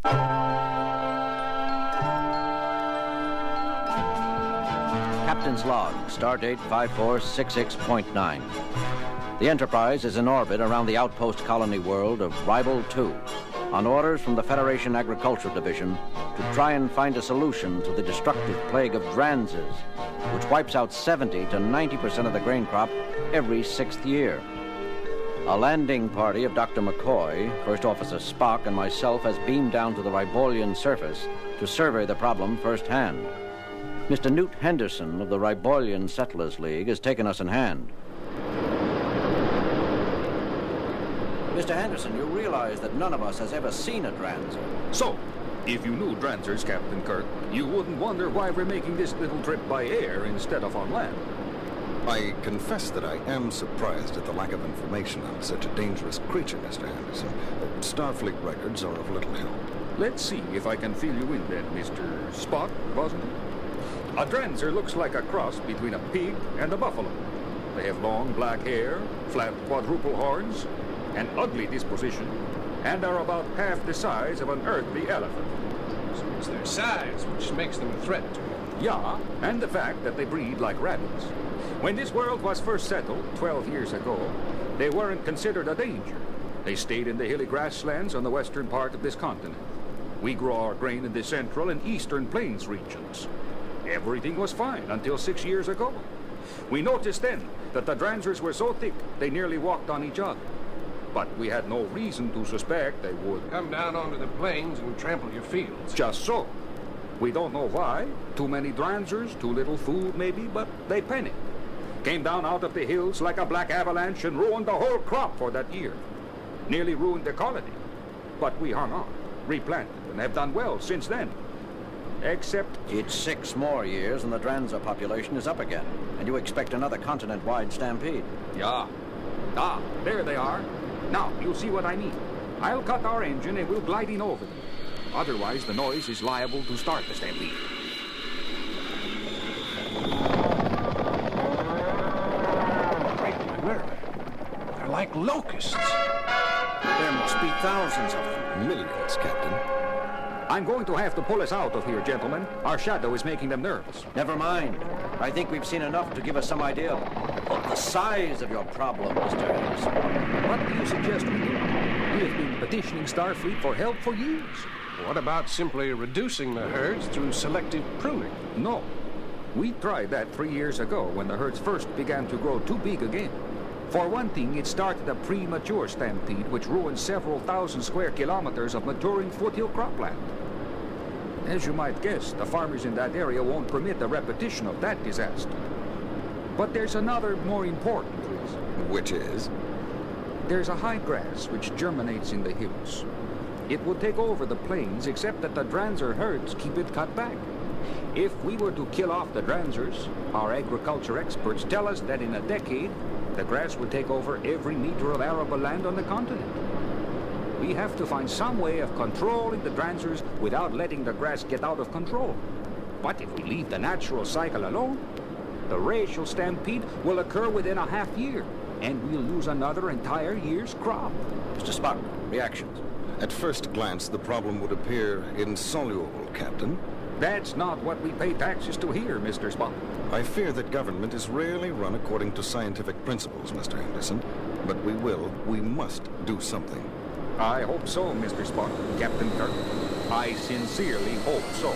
Captain's log, stardate 5466.9. The Enterprise is in orbit around the outpost colony world of Ribble 2, on orders from the Federation Agriculture Division to try and find a solution to the destructive plague of Dranses, which wipes out 70 to 90% of the grain crop every 6th year. A landing party of Dr. McCoy, First Officer Spock, and myself has beamed down to the Ribolian surface to survey the problem firsthand. Mr. Newt Henderson of the Ribolian Settlers League has taken us in hand. Mr. Henderson, you realize that none of us has ever seen a Dranser. So, if you knew Dransers, Captain Kirk, you wouldn't wonder why we're making this little trip by air instead of on land. I confess that I am surprised at the lack of information on such a dangerous creature, Mr. Henderson. Starfleet records are of little help. Let's see if I can fill you in then, Mr. Spock, wasn't it? A Dranser looks like a cross between a pig and a buffalo. They have long black hair, flat quadruple horns, an ugly disposition, and are about half the size of an earthly elephant. So it's their size which makes them a threat to you. Yeah, and the fact that they breed like rabbits. When this world was first settled, 12 years ago, they weren't considered a danger. They stayed in the hilly grasslands on the western part of this continent. We grow our grain in the central and eastern plains regions. Everything was fine until 6 years ago. We noticed then that the Dransers were so thick they nearly walked on each other. But we had no reason to suspect they would Come down onto the plains and trample your fields. Just so. We don't know why. Too many Dransers, too little food maybe, but they panicked. Came down out of the hills like a black avalanche and ruined the whole crop for that year. Nearly ruined the colony. But we hung on, replanted, and have done well since then. Except... It's 6 more years and the Dranser population is up again, and you expect another continent-wide stampede. Yeah. Ah, there they are. Now, you'll see what I mean. I'll cut our engine and we'll glide in over them. Otherwise, the noise is liable to start the stampede. Great Murder. They're like locusts. There must be thousands of them. Millions, Captain. I'm going to have to pull us out of here, gentlemen. Our shadow is making them nervous. Never mind. I think we've seen enough to give us some idea of the size of your problem, Mr. Harris. What do you suggest we do? We have been petitioning Starfleet for help for years. What about simply reducing the herds through selective pruning? No. We tried that 3 years ago when the herds first began to grow too big again. For one thing, it started a premature stampede which ruined several thousand square kilometers of maturing foothill cropland. As you might guess, the farmers in that area won't permit a repetition of that disaster. But there's another more important reason. Which is? There's a high grass which germinates in the hills. It will take over the plains, except that the Dranser herds keep it cut back. If we were to kill off the Dransers, our agriculture experts tell us that in a decade, the grass would take over every meter of arable land on the continent. We have to find some way of controlling the Dransers without letting the grass get out of control. But if we leave the natural cycle alone, the racial stampede will occur within a half year, and we'll lose another entire year's crop. Mr. Spock, reactions? At first glance, the problem would appear insoluble, Captain. That's not what we pay taxes to here, Mr. Spock. I fear that government is rarely run according to scientific principles, Mr. Henderson. But we must do something. I hope so, Mr. Spock, Captain Kirk. I sincerely hope so.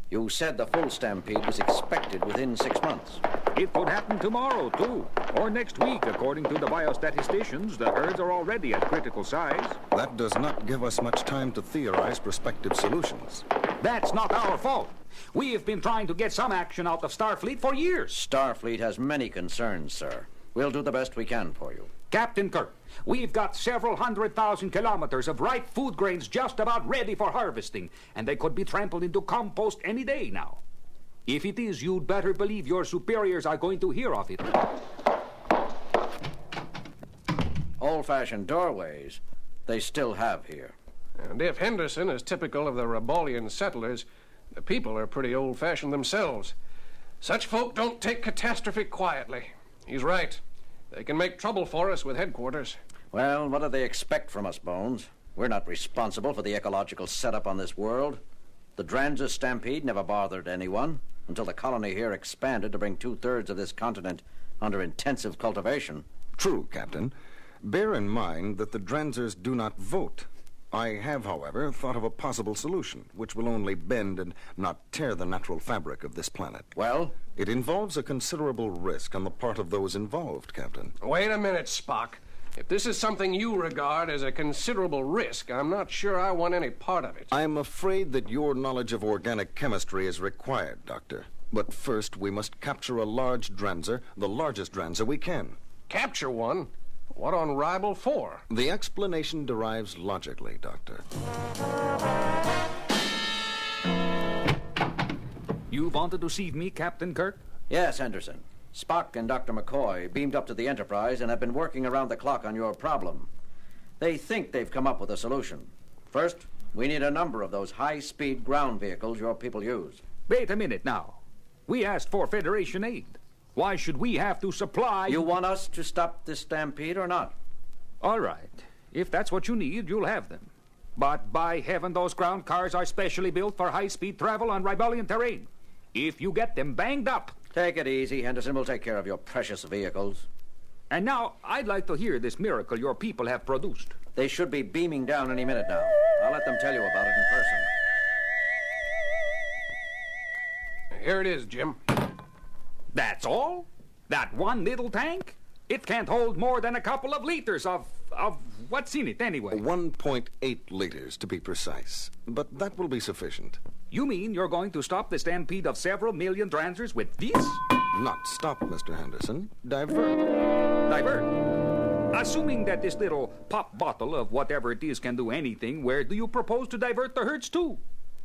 You said the full stampede was expected within 6 months. It could happen tomorrow, too. Or next week, according to the biostatisticians. The herds are already at critical size. That does not give us much time to theorize prospective solutions. That's not our fault. We have been trying to get some action out of Starfleet for years. Starfleet has many concerns, sir. We'll do the best we can for you. Captain Kirk, we've got several 100,000 kilometers of ripe food grains just about ready for harvesting, and they could be trampled into compost any day now. If it is, you'd better believe your superiors are going to hear of it. Old-fashioned doorways, they still have here. And if Henderson is typical of the Ribolian settlers, the people are pretty old-fashioned themselves. Such folk don't take catastrophe quietly. He's right. They can make trouble for us with headquarters. Well, what do they expect from us, Bones? We're not responsible for the ecological setup on this world. The Dres Stampede never bothered anyone until the colony here expanded to bring 2/3 of this continent under intensive cultivation. True, Captain. Bear in mind that the Dres do not vote. I have, however, thought of a possible solution, which will only bend and not tear the natural fabric of this planet. Well? It involves a considerable risk on the part of those involved, Captain. Wait a minute, Spock. If this is something you regard as a considerable risk, I'm not sure I want any part of it. I'm afraid that your knowledge of organic chemistry is required, Doctor. But first, we must capture a large Dranzer, the largest Dranzer we can. Capture one? What on Ribble for? The explanation derives logically, Doctor. You wanted to see me, Captain Kirk? Yes, Henderson. Spock and Dr. McCoy beamed up to the Enterprise and have been working around the clock on your problem. They think they've come up with a solution. First, we need a number of those high-speed ground vehicles your people use. Wait a minute now. We asked for Federation aid. Why should we have to supply... You want us to stop this stampede or not? All right. If that's what you need, you'll have them. But by heaven, those ground cars are specially built for high-speed travel on Ribellian terrain. If you get them banged up... Take it easy, Henderson. We'll take care of your precious vehicles. And now, I'd like to hear this miracle your people have produced. They should be beaming down any minute now. I'll let them tell you about it in person. Here it is, Jim. That's all? That one little tank? It can't hold more than a couple of liters of what's in it anyway? 1.8 liters, to be precise. But that will be sufficient. You mean you're going to stop the stampede of several million Dransers with this? Not stop, Mr. Henderson. Divert. Divert? Assuming that this little pop bottle of whatever it is can do anything, where do you propose to divert the herds to?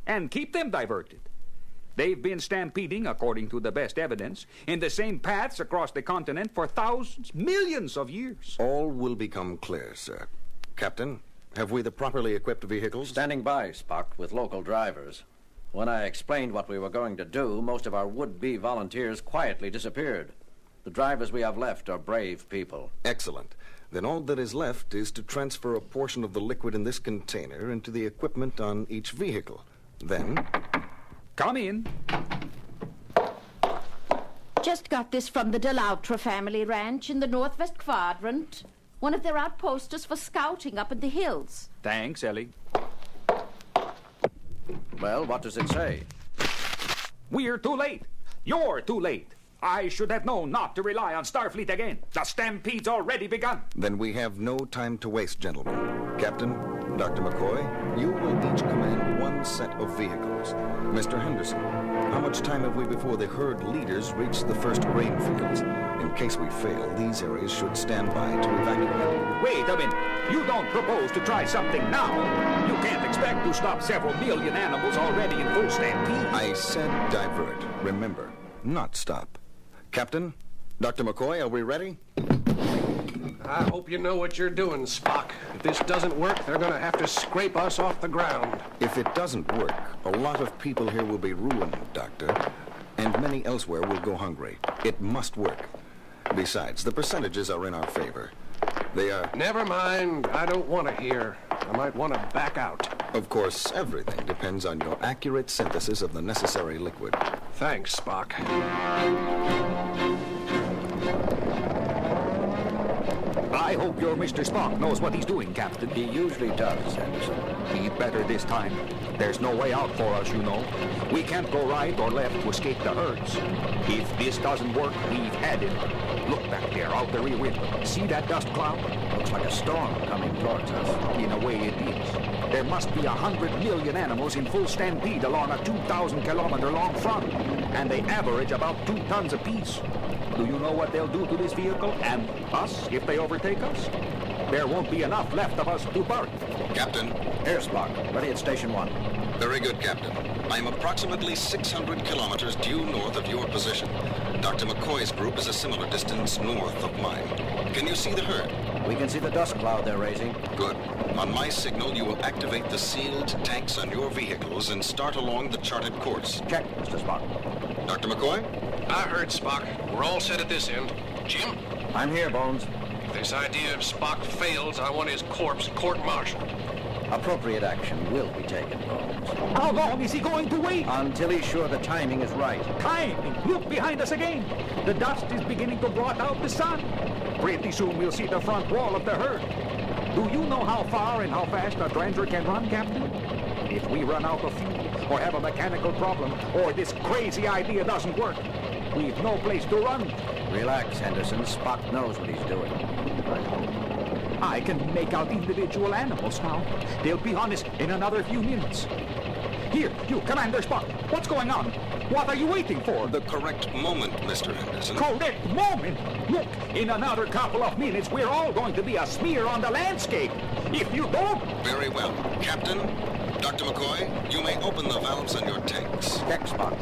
And keep them diverted? They've been stampeding, according to the best evidence, in the same paths across the continent for thousands, millions of years. All will become clear, sir. Captain, have we the properly equipped vehicles? Standing by, Spock, with local drivers. When I explained what we were going to do, most of our would-be volunteers quietly disappeared. The drivers we have left are brave people. Excellent. Then all that is left is to transfer a portion of the liquid in this container into the equipment on each vehicle. Then... Come in. Just got this from the Deloutre family ranch in the northwest quadrant. One of their outposts for scouting up in the hills. Thanks, Ellie. Well, what does it say? We're too late. You're too late. I should have known not to rely on Starfleet again. The stampede's already begun. Then we have no time to waste, gentlemen. Captain, Dr. McCoy, you will each command one set of vehicles. Mr. Henderson, how much time have we before the herd leaders reach the first grain fields? In case we fail, these areas should stand by to evacuate. Wait a minute. You don't propose to try something now. You can't expect to stop several million animals already in full stampede. I said divert. Remember, not stop. Captain, Dr. McCoy, are we ready? I hope you know what you're doing, Spock. If this doesn't work, they're going to have to scrape us off the ground. If it doesn't work, a lot of people here will be ruined, Doctor. And many elsewhere will go hungry. It must work. Besides, the percentages are in our favor. They are... Never mind. I don't want to hear. I might want to back out. Of course, everything depends on your accurate synthesis of the necessary liquid. Thanks, Spock. I hope your Mr. Spock knows what he's doing, Captain. He usually does, Henderson. He'd better this time. There's no way out for us, you know. We can't go right or left to escape the herds. If this doesn't work, we've had it. Look back there, out the rear window. See that dust cloud? Looks like a storm coming towards us. In a way, it is. There must be 100 million animals in full stampede along a 2,000-kilometer-long front, and they average about 2 tons apiece. Do you know what they'll do to this vehicle and us if they overtake us? There won't be enough left of us to burn. Captain. Here, Spock. Ready at Station 1. Very good, Captain. I'm approximately 600 kilometers due north of your position. Dr. McCoy's group is a similar distance north of mine. Can you see the herd? We can see the dust cloud they're raising. Good. On my signal, you will activate the sealed tanks on your vehicles and start along the charted course. Check, Mr. Spock. Dr. McCoy? I heard, Spock. We're all set at this end. Jim? I'm here, Bones. If this idea of Spock fails, I want his corpse court-martialed. Appropriate action will be taken, Bones. How long is he going to wait? Until he's sure the timing is right. Timing! Look behind us again. The dust is beginning to blot out the sun. Pretty soon we'll see the front wall of the herd. Do you know how far and how fast a Dranzer can run, Captain? If we run out of fuel, or have a mechanical problem, or this crazy idea doesn't work, we've no place to run. Relax, Henderson. Spock knows what he's doing. I can make out individual animals now. They'll be on us in another few minutes. Here, you, Commander Spock. What's going on? What are you waiting for? The correct moment, Mr. Henderson. Correct moment? Look, in another couple of minutes, we're all going to be a smear on the landscape. If you don't... Very well. Captain, Dr. McCoy, you may open the valves on your tanks. Check, Spock.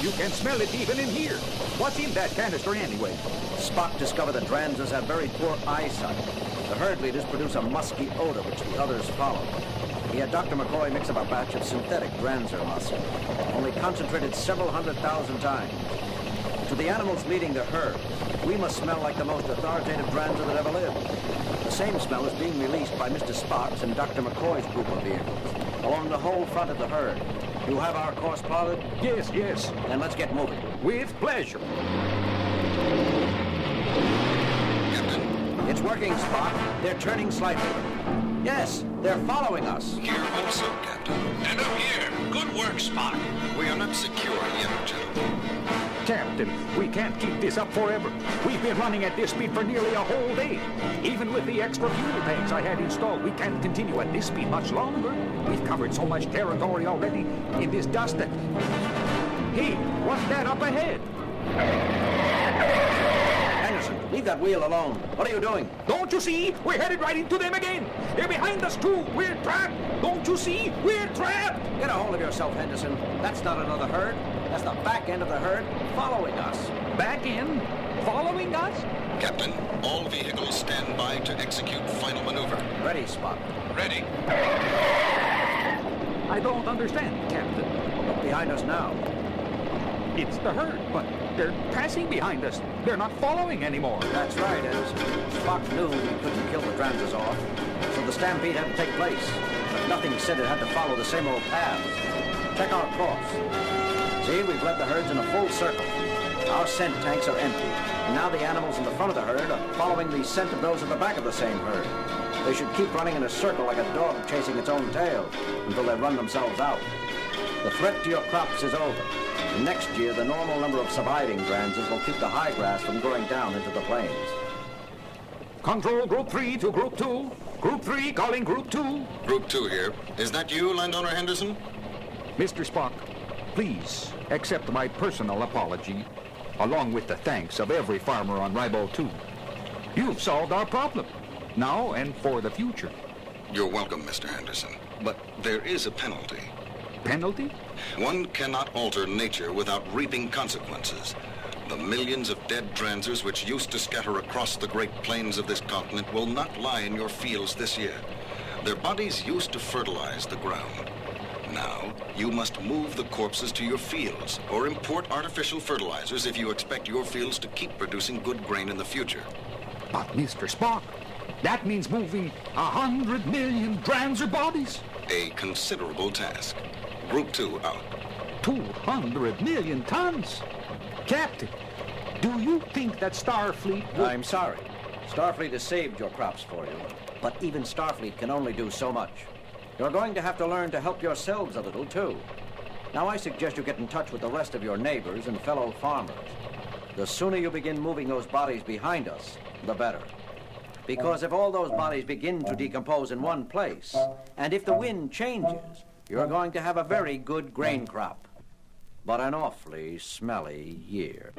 You can smell it even in here. What's in that canister anyway? Spock discovered that Dranzers have very poor eyesight. The herd leaders produce a musky odor which the others follow. He had Dr. McCoy mix up a batch of synthetic Dranzer musk, only concentrated several 100,000 times. To the animals leading the herd, we must smell like the most authoritative Dranzer that ever lived. The same smell is being released by Mr. Spock's and Dr. McCoy's group of vehicles along the whole front of the herd. You have our course plotted? Yes, yes. Then let's get moving. With pleasure. Captain, It's working, Spock. They're turning slightly. Yes, they're following us. here also, Captain. And up here. Good work, Spock. We are not secure yet, gentlemen. Captain, we can't keep this up forever. We've been running at this speed for nearly a whole day. Even with the extra fuel tanks I had installed, we can't continue at this speed much longer. We've covered so much territory already in this dust that... Hey, what's that up ahead? Henderson, leave that wheel alone. What are you doing? Don't you see? We're headed right into them again. They're behind us too. We're trapped. Don't you see? We're trapped. Get a hold of yourself, Henderson. That's not another herd. That's the back end of the herd following us. Back in? Following us? Captain, all vehicles stand by to execute final maneuver. Ready, Spock. Ready. I don't understand, Captain. Look behind us now. It's the herd, but they're passing behind us. They're not following anymore. That's right, Henderson. Spock knew we couldn't kill the Dranzers off, so the stampede had to take place. But nothing said it had to follow the same old paths. Check our course. See, we've led the herds in a full circle. Our scent tanks are empty, and now the animals in the front of the herd are following the scent of those at the back of the same herd. They should keep running in a circle like a dog chasing its own tail until they run themselves out. The threat to your crops is over. Next year, the normal number of surviving Dranzers will keep the high grass from growing down into the plains. Control Group 3 to Group 2. Group 3 calling Group 2. Group 2 here. Is that you, Landowner Henderson? Mr. Spock, please accept my personal apology, along with the thanks of every farmer on Ribo 2. You've solved our problem, now and for the future. You're welcome, Mr. Henderson. But there is a penalty. Penalty? One cannot alter nature without reaping consequences. The millions of dead Dranzers which used to scatter across the great plains of this continent will not lie in your fields this year. Their bodies used to fertilize the ground. Now, you must move the corpses to your fields or import artificial fertilizers if you expect your fields to keep producing good grain in the future. But, Mr. Spock, that means moving 100 million Dranzer bodies. A considerable task. Group 2 out. 200 million tons. Captain, do you think that Starfleet would... I'm sorry. Starfleet has saved your crops for you, but even Starfleet can only do so much. You're going to have to learn to help yourselves a little, too. Now, I suggest you get in touch with the rest of your neighbors and fellow farmers. The sooner you begin moving those bodies behind us, the better. Because if all those bodies begin to decompose in one place, and if the wind changes, you're going to have a very good grain crop, but an awfully smelly year.